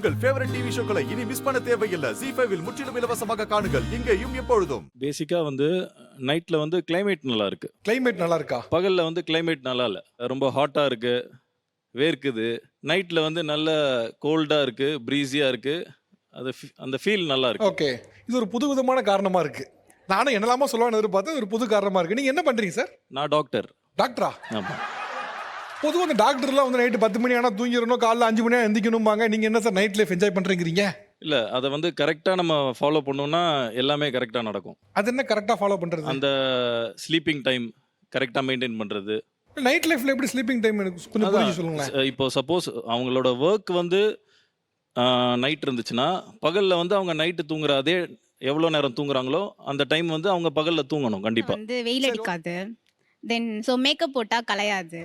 உங்கள் favourite TV ஷோக்களை இனி miss பண்ண தேவையில்லை. ZEE5 இல் முற்றிலும் இலவசமாக காணுங்கள். இங்கேயும் எப்பொழுதும். பேசிக்கா நைட்ல கிளைமேட் நல்லா இருக்கு. கிளைமேட் நல்லா இருக்கா? பகல்ல கிளைமேட் நல்லா இல்ல. ரொம்ப ஹாட்டா இருக்கு, வேர்க்குது. நைட்ல நல்ல கோல்டா இருக்கு, ப்ரீஸியா இருக்கு. அந்த ஃபீல் நல்லா இருக்கு. ஓகே, இது ஒரு புதுவிதமான காரணமா இருக்கு. நானும் என்னலாமா சொல்லுவான்னு எதிர்பார்த்தேன். ஒரு புது காரணமா இருக்கு. நீங்க என்ன பண்றீங்க சார்? நான் டாக்டர். டாக்டரா? ஆமா. பொதுவாக அந்த டாக்டர்லாம் நைட்டு 10 மணி ஆனால் தூங்கிடணும், காலைல 5 மணி ஆனால் எந்திக்கணும்பாங்க. நீங்க என்ன சார் நைட் லைஃப் என்ஜாய் பண்றீங்க? இல்ல, அதை கரெக்டா நம்ம ஃபாலோ பண்ணோம்னா எல்லாமே கரெக்டா நடக்கும். அது என்ன கரெக்டா ஃபாலோ பண்றது? அந்த ஸ்லீப்பிங் டைம் கரெக்டா மெயின்டைன் பண்றது. நைட் லைஃப்ல எப்படி ஸ்லீப்பிங் டைம் எனக்கு கொஞ்சம் புரிஞ்சு சொல்லுங்களேன். இப்போ சப்போஸ் அவங்களோட ஒர்க் நைட் இருந்துச்சுன்னா, பகல்ல அவங்க நைட்டு தூங்குற அதே எவ்வளோ நேரம் தூங்குறாங்களோ அந்த டைம் அவங்க பகல்ல தூங்கணும் கண்டிப்பா. வெயில் அடிக்காது. தென் மேக்கப் போட்டா கலையாது.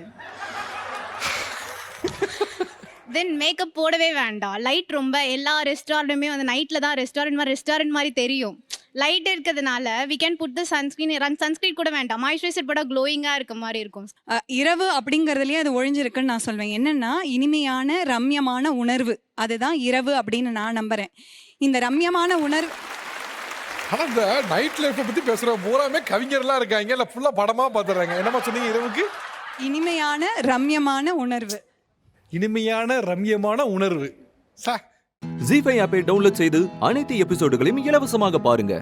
தென் மேக்கப் போடவே வேண்டாம். லைட் ரொம்ப எல்லா ரெஸ்டாரண்ட்டுமே நைட்ல தான் ரெஸ்டாரண்ட் மாதிரி தெரியும். லைட் இருக்கிறதுனால we can put the sunscreen கூட வேண்டாம். மாய்ஸ்சரைசர் போட்டா க்ளோயிங்கா இருக்க மாதிரி இருக்கும். இரவு அப்படிங்கறதுலயே அது ஒழிஞ்சிருக்குன்னு நான் சொல்வேன். என்னன்னா, இனிமையான ரம்யமான உணர்வு, அதுதான் இரவு அப்படின்னு நான் நம்புறேன். இந்த ரம்யமான உணர்வு. ஆனா இந்த நைட் லைஃப்பை பத்தி பேசுற பூராமே கவிஞர்லாம் இருக்காங்க, இல்ல ஃபுல்லா படமா பாத்துறாங்க. என்னமா சொன்னீங்க? இரவுக்கு இனிமையான ரம்யமான உணர்வு. இனிமையான ரம்யமான உணர்வு. ZEE5 ஆப்பை டவுன்லோட் செய்து அனைத்து எபிசோடுகளையும் இலவசமாக பாருங்க.